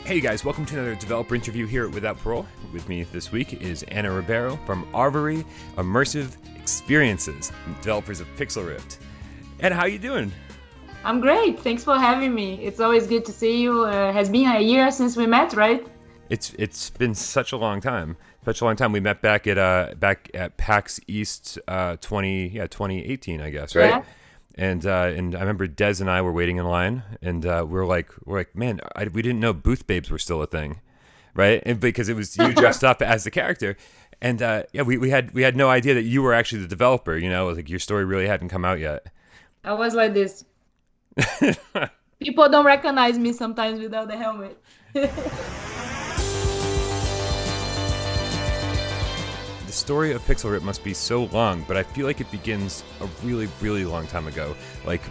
Hey guys, welcome to another developer interview here at Without Parole. With me this week is Ana Ribeiro from Arvore Immersive Experiences, developers of Pixel Rift. And how you doing? I'm great. Thanks for having me. It's always good to see you. Has been a year since we met, right? It's been such a long time. Such a long time. We met back at PAX East 2018, I guess, right? Yeah. And I remember Des and I were waiting in line, and we're like, man, we didn't know booth babes were still a thing, right? And because it was you dressed up as the character, and we had no idea that you were actually the developer. You know, like your story really hadn't come out yet. I was like this. People don't recognize me sometimes without the helmet. The story of Pixel Rift must be so long, but I feel like it begins a really, really long time ago. Like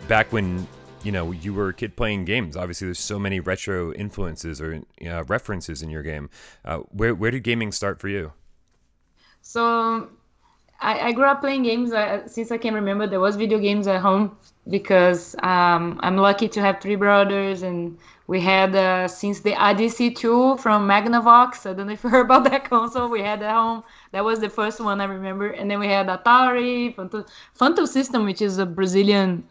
back when, you were a kid playing games. Obviously, there's so many retro influences or references in your game. Where did gaming start for you? So I grew up playing games since I can remember. There was video games at home because I'm lucky to have three brothers, and we had since the ADC2 from Magnavox. I don't know if you heard about that console. We had at home. That was the first one I remember, and then we had Atari, Phantom System, which is a Brazilian.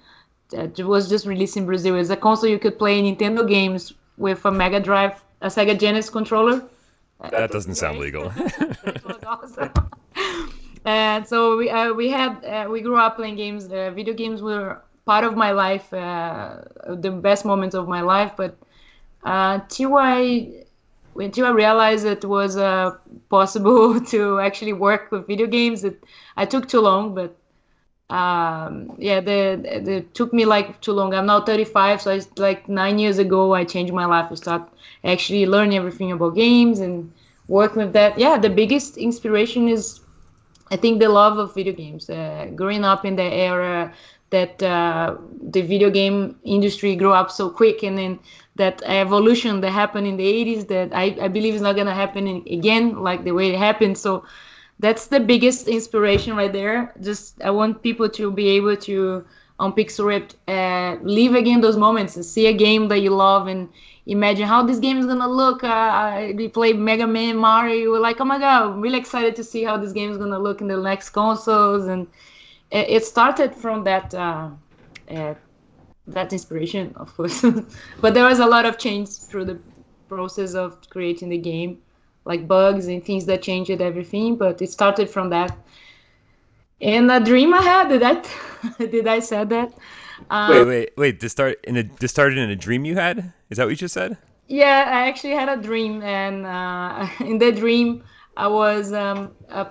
It was just released in Brazil. It's a console you could play Nintendo games with a Mega Drive, a Sega Genesis controller. That doesn't sound legal. That was awesome. And so we grew up playing games. Video games were part of my life, the best moments of my life. But until I realized it was possible to actually work with video games, I took too long. But it took me like too long. I'm now 35, so it's like 9 years ago I changed my life. I started actually learning everything about games and working with that. Yeah, the biggest inspiration is, I think, the love of video games. Growing up in the era that the video game industry grew up so quick, and then that evolution that happened in the 80s that I believe is not going to happen again like the way it happened. So that's the biggest inspiration right there. Just I want people to be able to, on Pixel Rift, live again those moments and see a game that you love and imagine how this game is gonna look. We played Mega Man, Mario. We're like, oh my god, I'm really excited to see how this game is gonna look in the next consoles. And it started from that inspiration, of course. But there was a lot of change through the process of creating the game, like bugs and things that changed everything. But it started from that. And a dream I had. Did I say that? Wait. This started in a dream you had? Is that what you just said? Yeah, I actually had a dream, and in the dream, I was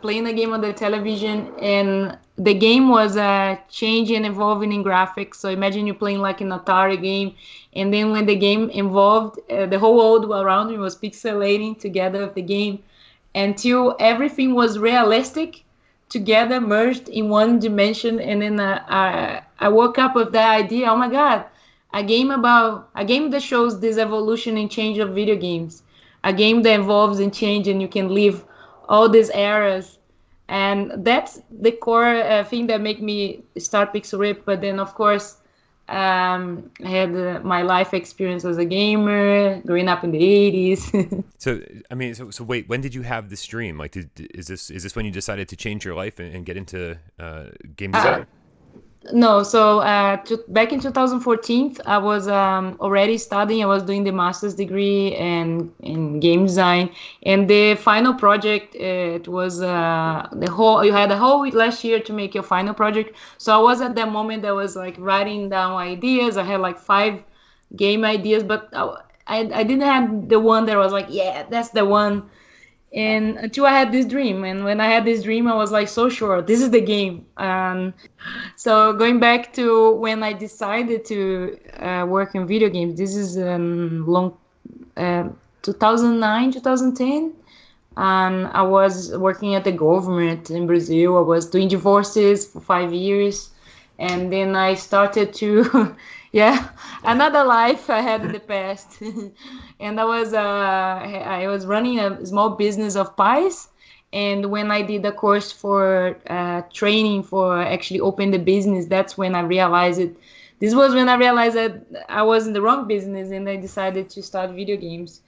playing a game on the television, and the game was changing and evolving in graphics. So imagine you playing like an Atari game, and then when the game evolved, the whole world around me was pixelating together with the game until everything was realistic together, merged in one dimension. And then I woke up with that idea. Oh my god, a game that shows this evolution and change of video games, a game that evolves and change, and you can live all these eras. And that's the core thing that made me start Pixel Rift. But then, of course, I had my life experience as a gamer, growing up in the 80s. So wait, when did you have this dream? Like, is this when you decided to change your life and get into game design? No, so back in 2014, I was already studying. I was doing the master's degree in game design, and the final project, it was you had a whole week last year to make your final project. So I was at that moment that was like writing down ideas. I had like 5 game ideas, but I didn't have the one that was like, yeah, that's the one. And until I had this dream, and when I had this dream, I was like so sure this is the game. So going back to when I decided to work in video games, this is 2009, 2010. I was working at the government in Brazil. I was doing divorces for 5 years, and then I started to, yeah, another life I had in the past. And I was running a small business of pies. And when I did the course for training for actually open the business, that's when I realized this was when I realized that I was in the wrong business, and I decided to start video games.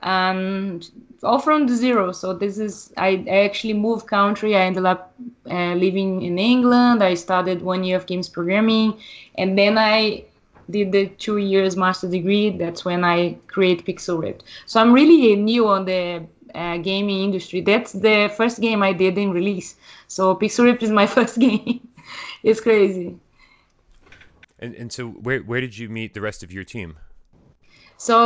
And all from the zero. So this is I actually moved country. I ended up living in England. I studied 1 year of games programming, and then I did the 2 years master degree. That's when I create Pixel Ripped. So I'm really new on the gaming industry. That's the first game I did in release. So Pixel Ripped is my first game. It's crazy. And so where did you meet the rest of your team? So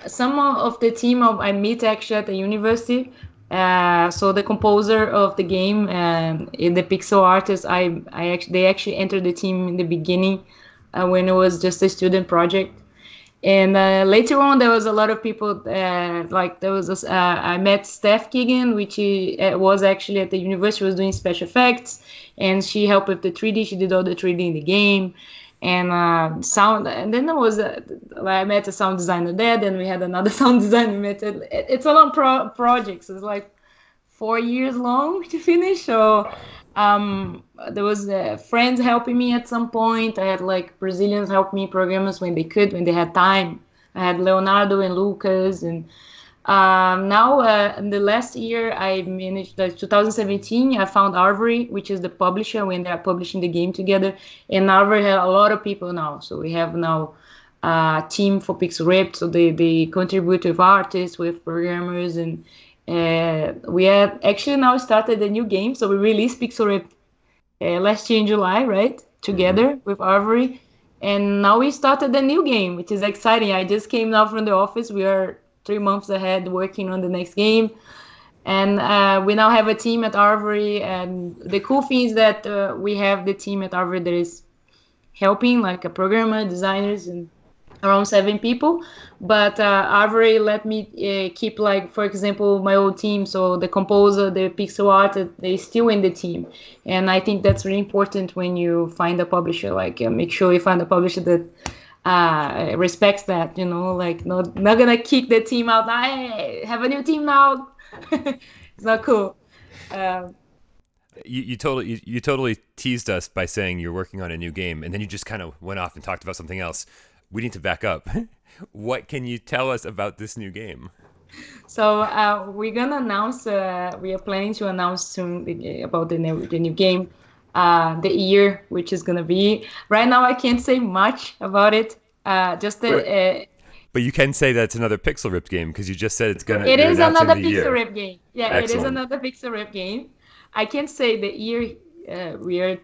some of the team I meet actually at the university. So the composer of the game in the pixel artist, they actually entered the team in the beginning when it was just a student project. And later on, there was a lot of people. Like there was I met Steph Keegan, which was actually at the university, was doing special effects, and she helped with the 3D. She did all the 3D in the game, and sound. And then there was I met a sound designer there. Then we had another sound designer. It's a long project. So it's like 4 years long to finish. So there was friends helping me at some point. I had like Brazilians help me, programmers when they could, when they had time. I had Leonardo and Lucas, and now in the last year I managed, 2017, I found Arvore, which is the publisher when they are publishing the game together, and Arvore had a lot of people now. So we have now a team for Pixel Ripped, so they contribute with artists, with programmers, and we have actually now started a new game. So we released Pixel Ripped last year in July, right? Together with Arvore. And now we started a new game, which is exciting. I just came now from the office. We are 3 months ahead working on the next game. And we now have a team at Arvore. And the cool thing is that we have the team at Arvore that is helping, like a programmer, designers, and around 7 people. But Arvore let me keep, like, for example, my old team. So the composer, the pixel art, they still in the team. And I think that's really important when you find a publisher. Like, make sure you find a publisher that respects that, like not gonna kick the team out. I have a new team now. It's not cool. Um, You totally teased us by saying you're working on a new game, and then you just kind of went off and talked about something else. We need to back up. What can you tell us about this new game? so we're gonna announce. We are planning to announce soon about the new game, the year which is gonna be. Right now, I can't say much about it. Just But the. but you can say that it's another Pixel Ripped game because you just said It you're is announcing another the Pixel year. Rip game. Yeah, it is Excellent. another Pixel Rip game. I can't say the year. We are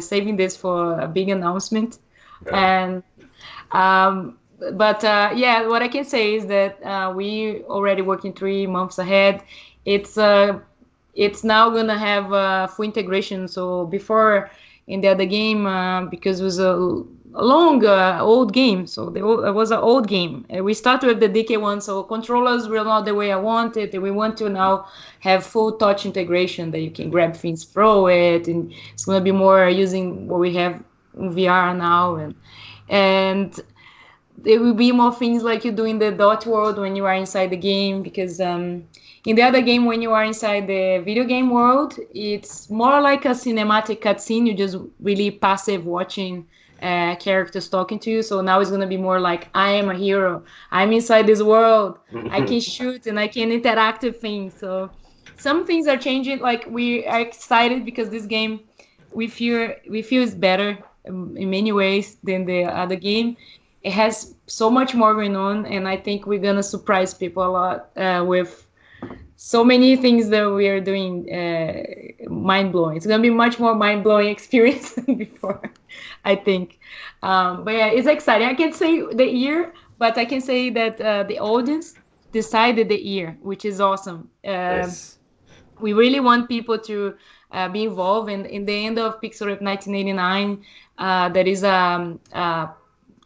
saving this for a big announcement, Yeah. and um, but yeah, what I can say is that we already working 3 months ahead. It's uh, it's now gonna have full integration. So before in the other game, because it was a long old game, so it was an old game. We started with the DK1, so controllers were not the way I wanted. And we want to now have full touch integration that you can grab things, throw it, and it's gonna be more using what we have in VR now, and there will be more things like you do in the dot world when you are inside the game, because in the other game, when you are inside the video game world, it's more like a cinematic cutscene. You're just really passive watching characters talking to you. So now it's going to be more like, I am a hero, I'm inside this world, I can shoot and I can interact with things. So some things are changing. Like, we are excited because this game, we feel is better in many ways than the other game. It has so much more going on, and I think we're gonna surprise people a lot with so many things that we are doing. Mind blowing. It's gonna be much more mind blowing experience than before, I think. But yeah, it's exciting. I can't say the year, but I can say that the audience decided the year, which is awesome. Nice. We really want people to be involved. And in the end of Pixel Rep 1989, there is a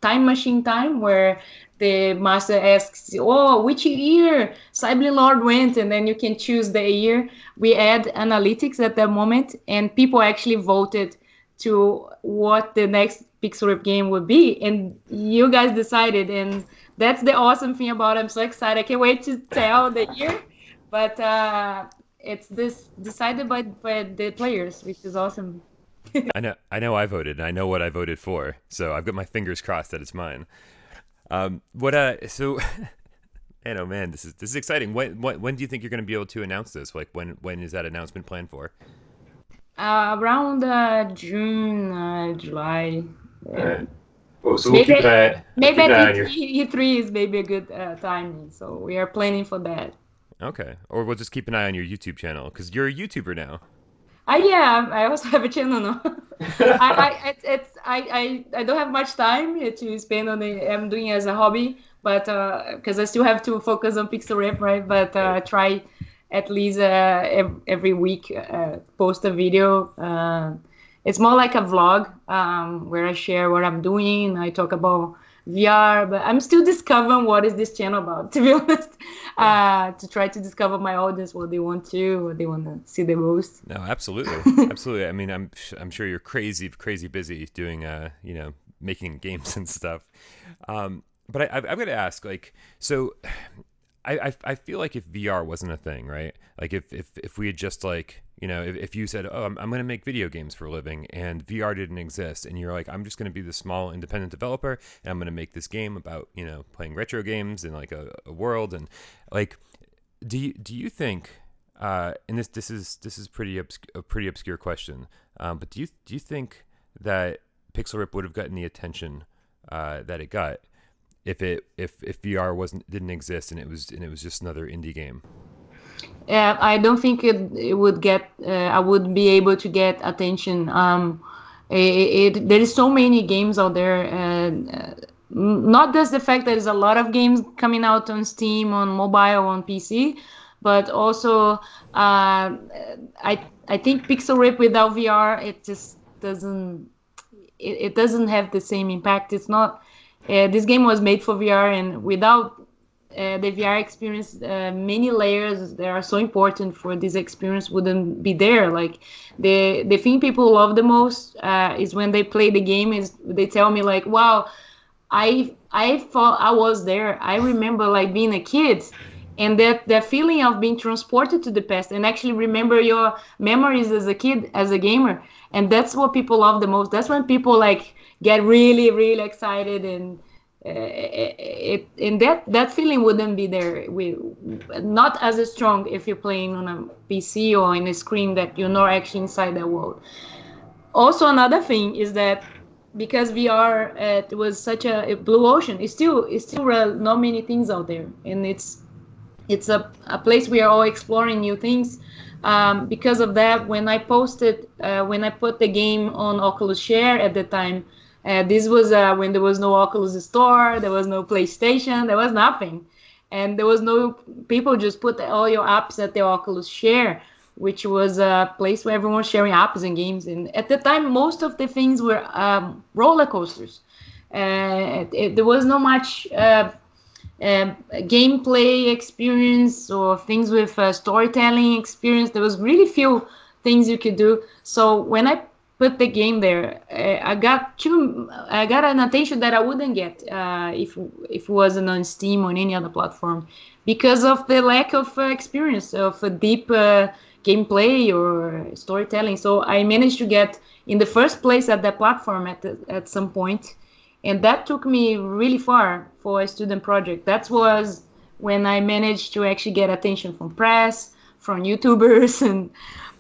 time machine time where the master asks, oh, which year Cyberlin Lord went, and then you can choose the year. We add analytics at that moment, and people actually voted to what the next Pixel Rip game would be, and you guys decided. And that's the awesome thing about it. I'm so excited. I can't wait to tell the year, but it's this decided by the players, which is awesome. I know I voted, and I know what I voted for, so I've got my fingers crossed that it's mine. So man, oh man, this is exciting. When do you think you're going to be able to announce this? Like when is that announcement planned for? Around June, July. All Uh, right. Well, so we'll maybe keep an eye. We'll maybe keep an at eye on your. E3 is maybe a good timing. So we are planning for that. Okay, or we'll just keep an eye on your YouTube channel because you're a YouTuber now. Yeah, I also have a channel now. I don't have much time to spend on it. I'm doing it as a hobby, but because I still have to focus on Pixel Rep, right? But Right. try at least every week post a video. It's more like a vlog where I share what I'm doing. I talk about VR, but I'm still discovering what is this channel about, to be honest. Yeah. To try to discover my audience, what they want to see the most. No, absolutely, absolutely. I mean, I'm sure you're crazy busy doing making games and stuff. But I've got to ask, like, so I feel like if VR wasn't a thing, right? Like if we had just like, if you said, oh, I'm going to make video games for a living and VR didn't exist, and you're like, I'm just going to be the small independent developer and I'm going to make this game about, playing retro games in like a world. And like, do you think, and this is a pretty obscure question, but do you think that Pixel Rip would have gotten the attention that it got if VR didn't exist and it was just another indie game? I don't think it would get. I would be able to get attention. There is so many games out there, and not just the fact that there's a lot of games coming out on Steam, on mobile, on PC, but also I think Pixel Rip without VR it just doesn't it doesn't have the same impact. It's not. This game was made for VR, and without the VR experience, many layers that are so important for this experience wouldn't be there. Like the thing people love the most is when they play the game. Is they tell me like, "Wow, I thought I was there. I remember like being a kid." And that feeling of being transported to the past and actually remember your memories as a kid, as a gamer, and that's what people love the most. That's when people like get really excited, and and that feeling wouldn't be there. Not as strong if you're playing on a PC or in a screen that you're not actually inside that world. Also, another thing is that because VR it was such a blue ocean, it's still not many things out there, and it's a place we are all exploring new things. Because of that, when I put the game on Oculus Share at the time, this was when there was no Oculus Store, there was no PlayStation, there was nothing. And there was no, people just put all your apps at the Oculus Share, which was a place where everyone was sharing apps and games. And at the time, most of the things were roller coasters. There was not much gameplay experience or things with storytelling experience. There was really few things you could do. So when I put the game there, I got an attention that I wouldn't get if it wasn't on Steam or on any other platform, because of the lack of experience of a deep gameplay or storytelling. So I managed to get in the first place at that platform at some point, and that took me really far for a student project. That was when I managed to actually get attention from press, from YouTubers, and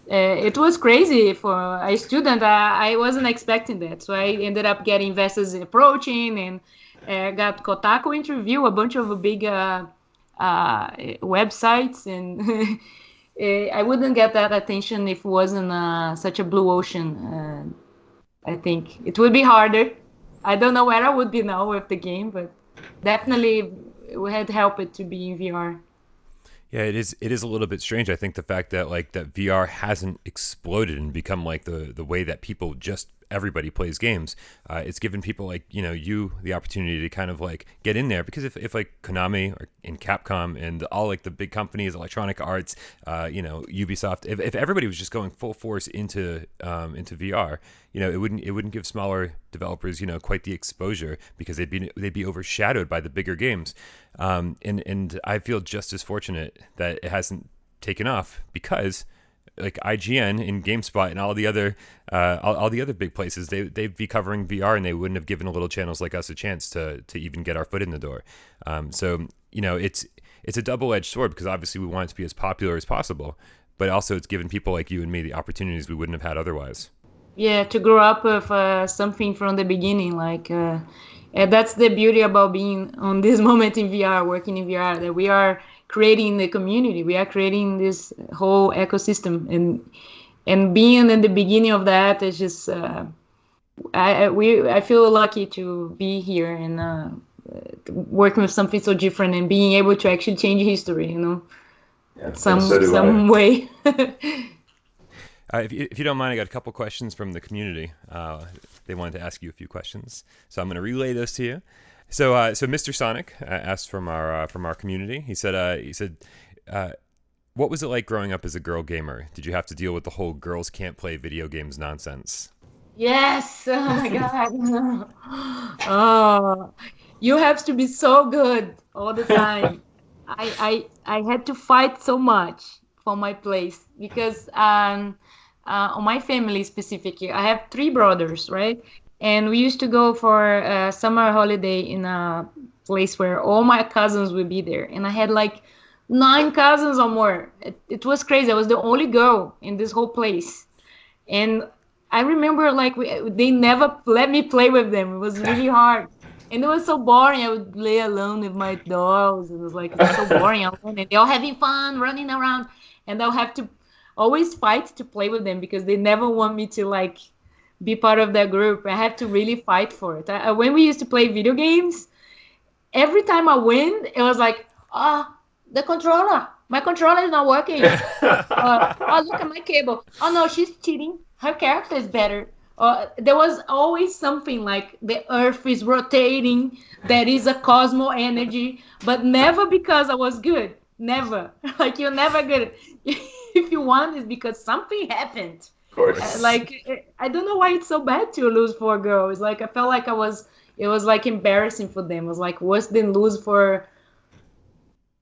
it was crazy for a student. I wasn't expecting that, so I ended up getting investors approaching, and got Kotaku interview, a bunch of big websites, and I wouldn't get that attention if it wasn't such a blue ocean. I think it would be harder. I don't know where I would be now with the game, but definitely we had helped it to be in VR. Yeah, it is a little bit strange. I think the fact that like that VR hasn't exploded and become like the way that people just everybody plays games. It's given people like you the opportunity to kind of like get in there, because if like Konami or in Capcom and all like the big companies, Electronic Arts, Ubisoft, if everybody was just going full force into VR, it wouldn't give smaller developers quite the exposure, because they'd be overshadowed by the bigger games. And I feel just as fortunate that it hasn't taken off, because like IGN and GameSpot and all the other big places, they'd be covering VR, and they wouldn't have given little channels like us a chance to even get our foot in the door. So it's a double-edged sword, because obviously we want it to be as popular as possible, but also it's given people like you and me the opportunities we wouldn't have had otherwise. Yeah, to grow up with something from the beginning, and that's the beauty about being on this moment in VR, working in VR, that we are creating the community, we are creating this whole ecosystem, and being in the beginning of that is just I feel lucky to be here and working with something so different and being able to actually change history, Yeah, some so do I. way. If you don't mind, I got a couple questions from the community. They wanted to ask you a few questions, so I'm going to relay those to you. So Mr. Sonic asked from our community. He said, what was it like growing up as a girl gamer? Did you have to deal with the whole girls can't play video games nonsense? Yes. Oh my God. Oh, you have to be so good all the time. I had to fight so much for my place because on my family specifically, I have three brothers, right? And we used to go for a summer holiday in a place where all my cousins would be there, and I had like nine cousins or more. It was crazy. I was the only girl in this whole place, and I remember like they never let me play with them. It was really hard. And it was so boring. I would play alone with my dolls. It was like it's so boring alone. And they're all having fun, running around. And I'll have to always fight to play with them because they never want me to like be part of their group. I have to really fight for it. When we used to play video games, every time I win, it was like, oh, the controller. My controller is not working. Oh, look at my cable. Oh no, she's cheating. Her character is better. There was always something like the Earth is rotating. There is a cosmo energy, but never because I was good. Never. Like you're never good. If you won, it's because something happened. Of course. I don't know why it's so bad to lose for a girl. It's like I felt like it was like embarrassing for them. It was like worse than lose for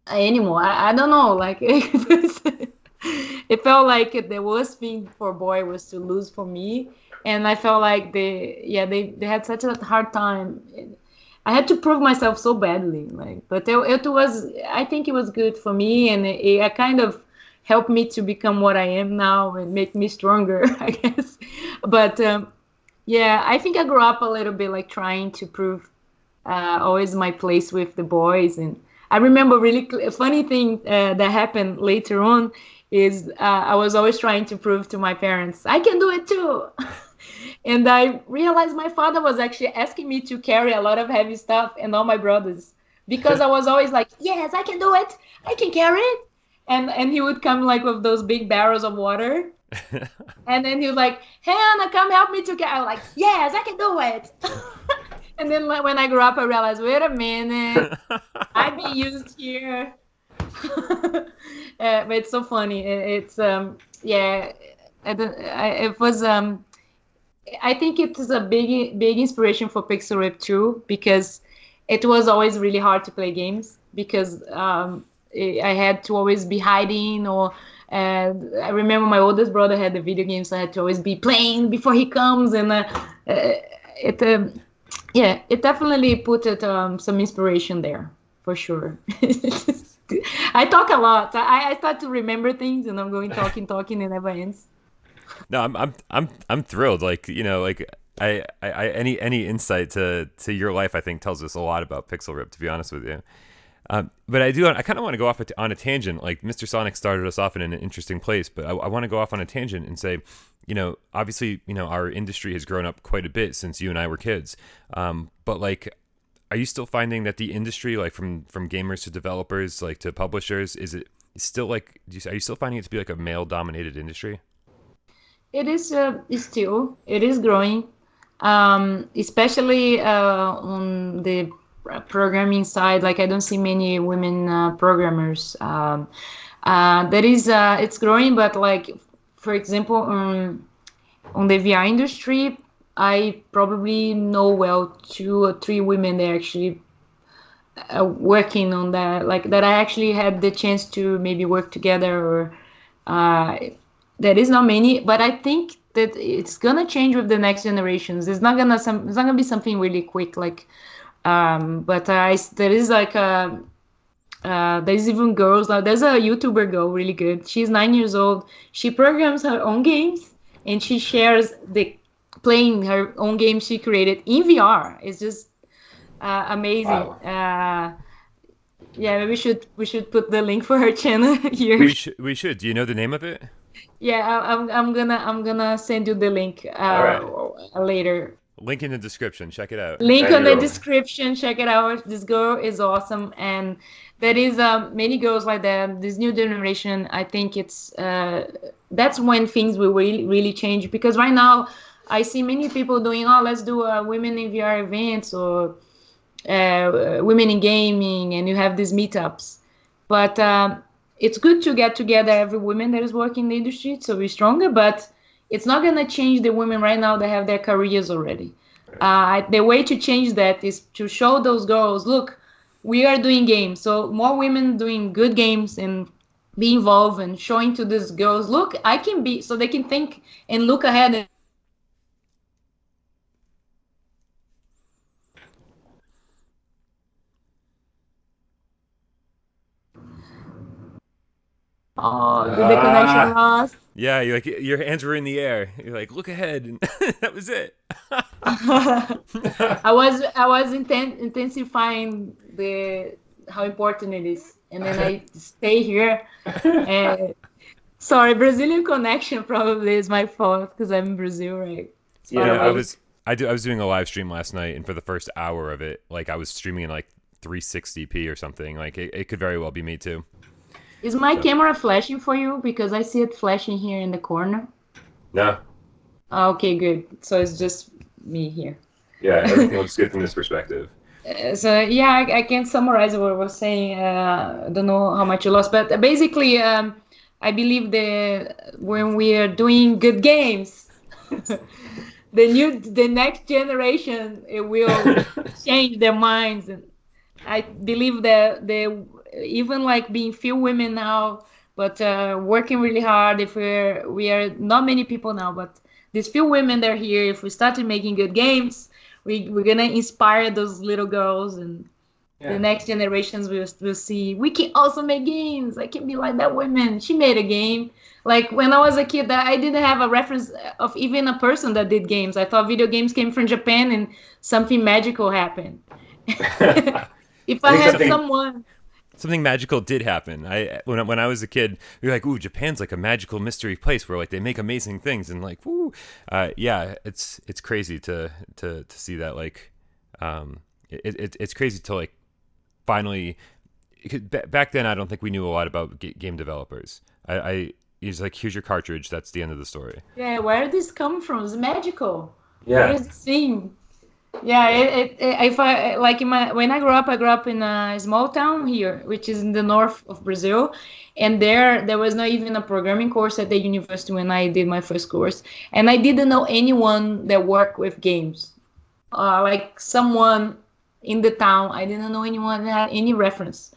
an animal. I don't know. Like it felt like the worst thing for a boy was to lose for me, and I felt like they had such a hard time. I had to prove myself so badly, like, but it was, I think it was good for me, and it kind of helped me to become what I am now and make me stronger, I guess. But yeah, I think I grew up a little bit like trying to prove always my place with the boys. And I remember really a funny thing that happened later on is I was always trying to prove to my parents, I can do it too. And I realized my father was actually asking me to carry a lot of heavy stuff and all my brothers because I was always like, yes, I can do it. I can carry it. And he would come like with those big barrels of water. And then he was like, hey, Anna, come help me to carry. I was like, yes, I can do it. And then like, when I grew up, I realized, wait a minute, I've been used here. But it's so funny. It's yeah, it was I think it was a big inspiration for Pixel Rip too, because it was always really hard to play games because I had to always be hiding, or I remember my oldest brother had the video games, so I had to always be playing before he comes, and it yeah, it definitely put some inspiration there for sure. I talk a lot. I start to remember things, and I'm going talking, and it never ends. No, I'm thrilled. Like, like I any insight to your life, I think, tells us a lot about Pixel Rip, to be honest with you. But I kind of want to go off on a tangent. Like Mr. Sonic started us off in an interesting place, but I want to go off on a tangent and say, obviously, our industry has grown up quite a bit since you and I were kids. But like, are you still finding that the industry, like from gamers to developers, like to publishers, is it still like, are you still finding it to be like a male dominated industry? It is it is growing, especially on the programming side. Like I don't see many women programmers. That is, it's growing, but like for example, on the VR industry, I probably know well 2 or 3 women that are actually working on that. Like that, I actually had the chance to maybe work together or. there is not many, but I think that it's gonna change with the next generations. It's not gonna be something really quick. But there is like a there's even girls now. There's a YouTuber girl, really good. She's 9 years old. She programs her own games and she shares the playing her own games she created in VR. It's just amazing. Wow. Yeah, we should put the link for her channel here. We should. Do you know the name of it? Yeah, I'm gonna send you the link All right. later. Link in the description. Check it out. Link Ready on to the go. description. Check it out. This girl is awesome, and there is many girls like that. This new generation, I think that's when things will really change. Because right now, I see many people doing, oh, let's do a women in VR events or women in gaming, and you have these meetups. But it's good to get together every woman that is working in the industry, so we're stronger. But it's not gonna change the women right now that have their careers already. The way to change that is to show those girls, look, we are doing games. So more women doing good games and be involved and showing to these girls, look, I can be, so they can think and look ahead. And, oh, did the connection Ah, lost? Yeah, you like your hands were in the air. You're like, look ahead, and that was it. I was intensifying the how important it is, and then I stay here. And sorry, Brazilian connection probably is my fault because I'm in Brazil, right? It's you far Yeah, I know, away. was I was doing a live stream last night, and for the first hour of it, like I was streaming in like 360p or something. Like it could very well be me too. Is my So camera flashing for you? Because I see it flashing here in the corner. no, Okay, good. So it's just me here. yeah, everything looks good from this perspective. So yeah, I can summarize what I was saying. I don't know how much you lost, but basically, I believe that when we are doing good games, the next generation, it will change their minds. And I believe that they even like being few women now, but working really hard. If we are not many people now, but these few women that are here, if we started making good games, we're gonna inspire those little girls, and the Yeah. next generations will see we can also make games. I can be like that woman. She made a game. Like when I was a kid, I didn't have a reference of even a person that did games. I thought video games came from Japan and something magical happened. I If I think had something. someone, something magical did happen. When I was a kid, we were like, "Ooh, Japan's like a magical mystery place where like they make amazing things," and like, "Woo, yeah, it's crazy to see that like, it's crazy to like finally. Back then, I don't think we knew a lot about game developers. He's like, here's your cartridge. That's the end of the story. yeah, where did this come from? It's magical. Where Yeah. is this thing? Yeah, if I like in my when I grew up in a small town here, which is in the north of Brazil, and there was not even a programming course at the university when I did my first course, and I didn't know anyone that worked with games. Like someone in the town, I didn't know anyone that had any reference.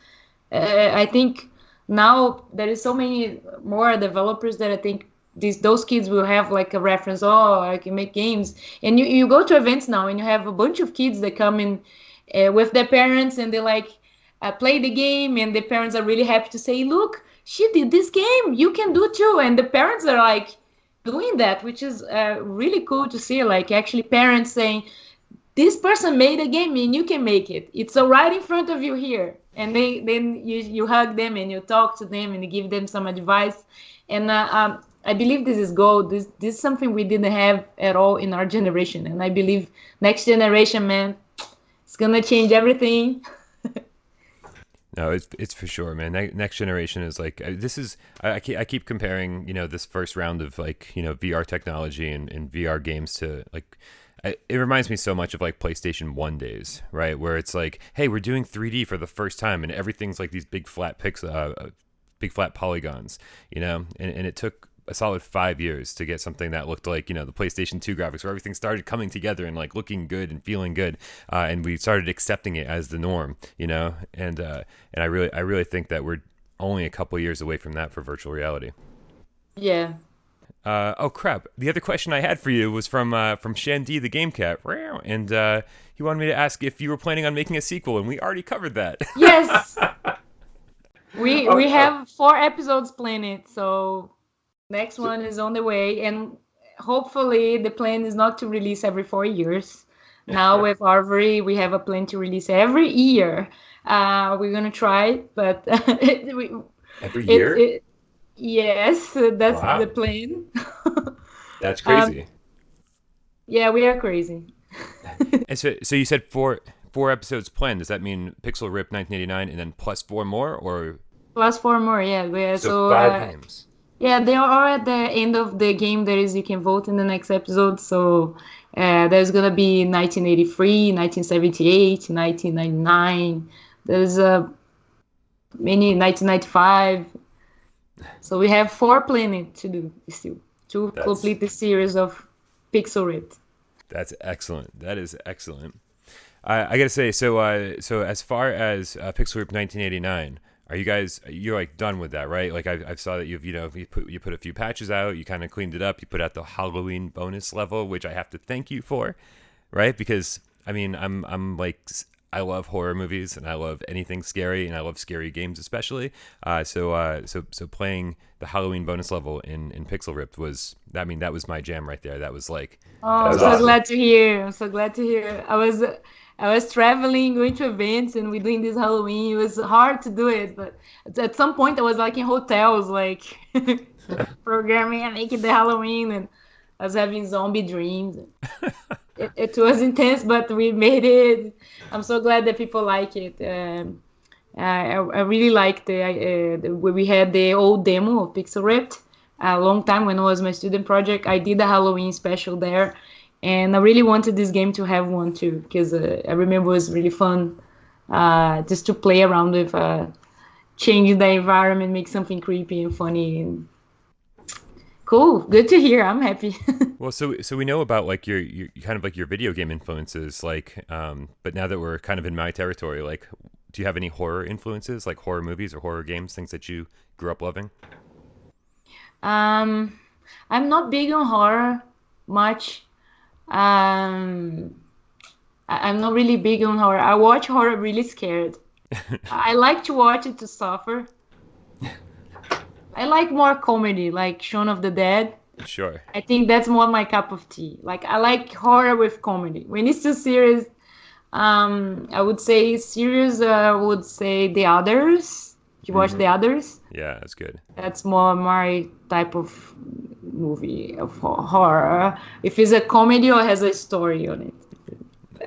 I think now there is so many more developers that I think those kids will have like a reference. Oh, I can make games, and you go to events now and you have a bunch of kids that come in with their parents and they like play the game, and the parents are really happy to say, "Look, she did this game. You can do too." And the parents are like doing that, which is really cool to see. Like actually parents saying, this person made a game and you can make it. It's right in front of you here. And then you hug them and you talk to them and you give them some advice. And I believe this is gold. This is something we didn't have at all in our generation. And I believe next generation, man, it's gonna change everything. No, it's for sure, man. Next generation is like this is. I keep comparing, this first round of like VR technology and VR games to like. It reminds me so much of like PlayStation 1 days, right? Where it's like, hey, we're doing 3D for the first time, and everything's like these big flat polygons, and it took a solid 5 years to get something that looked like the PlayStation 2 graphics, where everything started coming together and like looking good and feeling good, and we started accepting it as the norm, and I really think that we're only a couple years away from that for virtual reality. Yeah. Oh crap! The other question I had for you was from Shandy the Game Cat, and he wanted me to ask if you were planning on making a sequel, and we already covered that. Yes, we have 4 episodes planned, so next one is on the way, and hopefully the plan is not to release every 4 years. Now with Arvore, we have a plan to release every year. We're gonna try, but Every year? yes, that's Wow. the plan. That's crazy. Yeah, we are crazy. And so you said four episodes planned. Does that mean Pixel Rip 1989 and then plus 4 more, or Plus 4 more, yeah. So 5 games. Yeah, they are at the end of the game. There is, you can vote in the next episode. So there's gonna be 1983, 1978, 1999. There's many 1995. So we have 4 planned to do still to complete the series of Pixel Rip. That's excellent. That is excellent. I gotta say, so as far as Pixel Rip 1989, you're like done with that, right? Like I saw that you put a few patches out, you kind of cleaned it up, you put out the Halloween bonus level, which I have to thank you for, right? Because I mean, I'm like, I love horror movies and I love anything scary and I love scary games especially. So playing the Halloween bonus level in Pixel Ripped that was my jam right there. That was like, Oh, I'm so awesome. glad to hear. I'm so glad to hear. I was traveling, going to events, and we're doing this Halloween. It was hard to do it, but at some point I was like in hotels, like programming and making the Halloween, and I was having zombie dreams. It was intense, but we made it. I'm so glad that people like it. I really liked we had the old demo of Pixel Ripped a long time when it was my student project. I did a Halloween special there, and I really wanted this game to have one too, because I remember it was really fun just to play around with changing the environment, make something creepy and funny. And cool, good to hear. I'm happy. well, so we know about like your kind of like your video game influences, like, but now that we're kind of in my territory, like, do you have any horror influences, like horror movies or horror games, things that you grew up loving? I'm not big on horror much. Um, I'm not really big on horror. I watch horror really scared. I like to watch it to suffer. I like more comedy, like Shaun of the Dead. Sure. I think that's more my cup of tea. Like I like horror with comedy. When it's too serious, I would say serious. I would say The Others. You watch The Others? Yeah, that's good. That's more my type of movie of horror. If it's a comedy or has a story on it.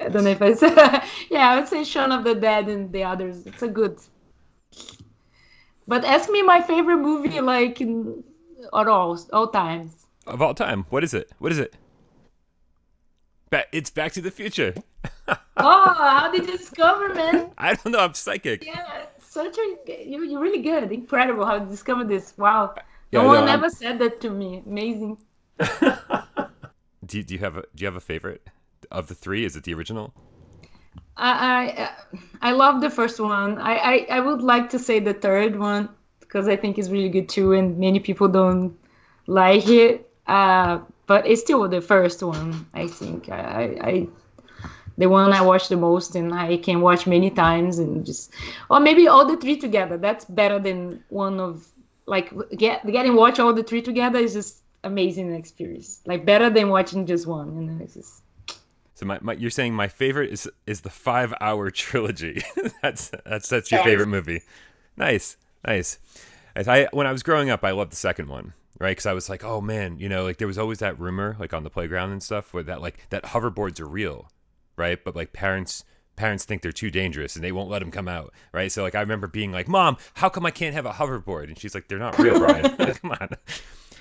I don't know if I said. Yeah, I would say Shaun of the Dead and The Others. It's a good. But ask me my favorite movie, like at all times. Of all time, what is it? What is it? It's Back to the Future. Oh, how did you discover, man? I don't know. I'm psychic. Yeah, you're really good. Incredible how you discovered this. Wow. Yeah, No one no, ever said that to me. Amazing. Do you have a favorite of the three? Is it the original? I love the first one. I would like to say the third one because I think it's really good too, and many people don't like it. But it's still the first one. I think I the one I watch the most, and I can watch many times, and just or maybe all the three together. That's better than one of like getting watch all the three together is just amazing experience. Like better than watching just one. And it's just. So you're saying my favorite is the 5-hour trilogy. that's your favorite movie. Nice. When I was growing up, I loved the second one, right? Because I was like, oh man, like there was always that rumor, like on the playground and stuff, where that hoverboards are real, right? But like parents think they're too dangerous and they won't let them come out, right? So like I remember being like, Mom, how come I can't have a hoverboard? And she's like, they're not real, Brian. Come on.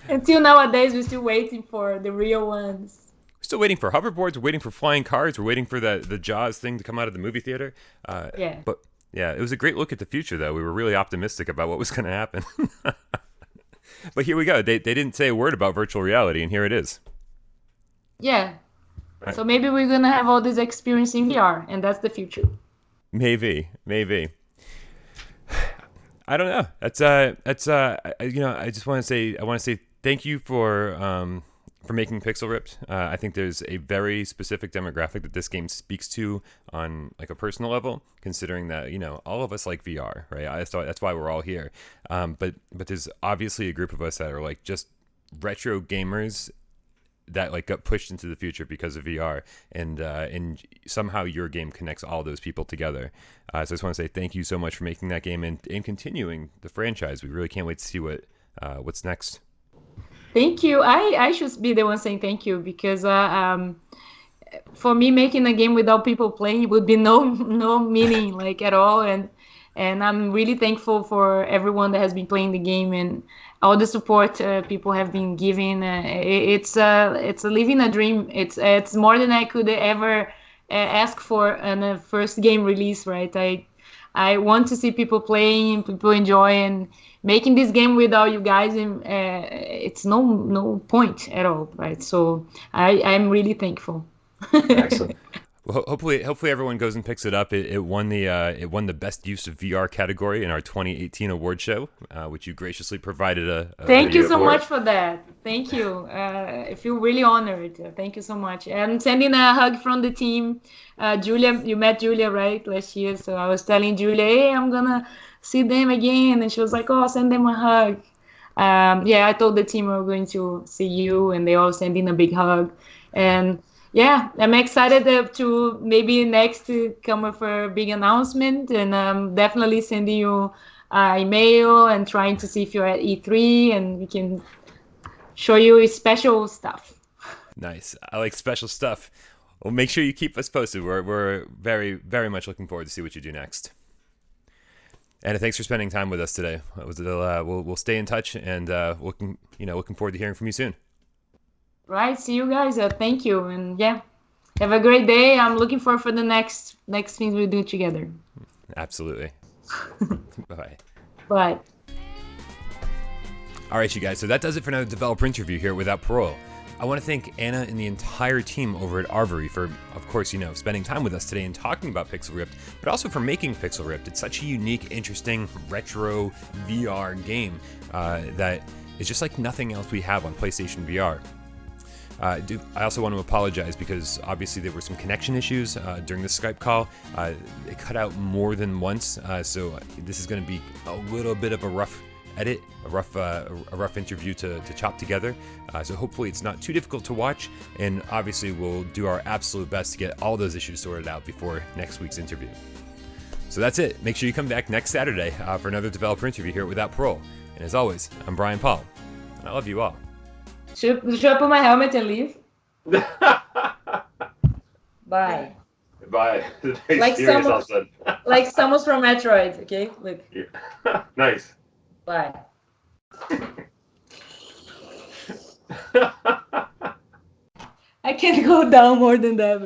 Until nowadays, we're still waiting for the real ones. We're still waiting for hoverboards. We're waiting for flying cars. We're waiting for the Jaws thing to come out of the movie theater. Yeah. But yeah, it was a great look at the future, though. We were really optimistic about what was going to happen. But here we go. They didn't say a word about virtual reality, and here it is. Yeah. Right. So maybe we're gonna have all this experience in VR, and that's the future. Maybe. I don't know. I just want to say thank you for making Pixel Ripped. I think there's a very specific demographic that this game speaks to on like a personal level, considering that, you know, all of us like VR, right? That's why we're all here. But there's obviously a group of us that are like just retro gamers that like got pushed into the future because of VR, and somehow your game connects all those people together. So I just want to say thank you so much for making that game and continuing the franchise. We really can't wait to see what's next. Thank you. I should be the one saying thank you, because for me, making a game without people playing would be no meaning like at all. And I'm really thankful for everyone that has been playing the game and all the support people have been giving. It's living a dream. It's more than I could ever ask for in a first game release, right? I want to see people playing, people enjoying. Making this game without you guys, it's no point at all, right? So I'm really thankful. Excellent. Well, hopefully everyone goes and picks it up. It won the best use of VR category in our 2018 award show, which you graciously provided a Thank you so award. much for that. Thank you. I feel really honored. Thank you so much. And sending a hug from the team. Julia, you met Julia, right, last year? So I was telling Julia, hey, I'm gonna see them again, and she was like, oh, send them a hug. Yeah, I told the team we were going to see you, and they all sending a big hug. And yeah, I'm excited to maybe next to come with a big announcement, and definitely sending you email and trying to see if you're at E3 and we can show you special stuff. Nice. I like special stuff. Well, make sure you keep us posted. We're very, very much looking forward to see what you do next. Anna, thanks for spending time with us today. We'll stay in touch, and looking forward to hearing from you soon. Right. See you guys. Thank you, and yeah, have a great day. I'm looking forward for the next things we do together. Absolutely. Bye. Bye. All right, you guys. So that does it for another developer interview here Without Parole. I want to thank Anna and the entire team over at Arvore for, of course, spending time with us today and talking about Pixel Ripped, but also for making Pixel Ripped. It's such a unique, interesting, retro VR game that is just like nothing else we have on PlayStation VR. I also want to apologize because obviously there were some connection issues during the Skype call. It cut out more than once, so this is going to be a little bit of a rough edit, a rough interview to chop together. So hopefully it's not too difficult to watch, and obviously we'll do our absolute best to get all those issues sorted out before next week's interview. So that's it. Make sure you come back next Saturday for another developer interview here at Without Parole. And as always, I'm Brian Paul, and I love you all. Should I put my helmet and leave? Bye. Bye. Like Samus from Metroid, okay? Look. Yeah. Nice. Bye. I can't go down more than that.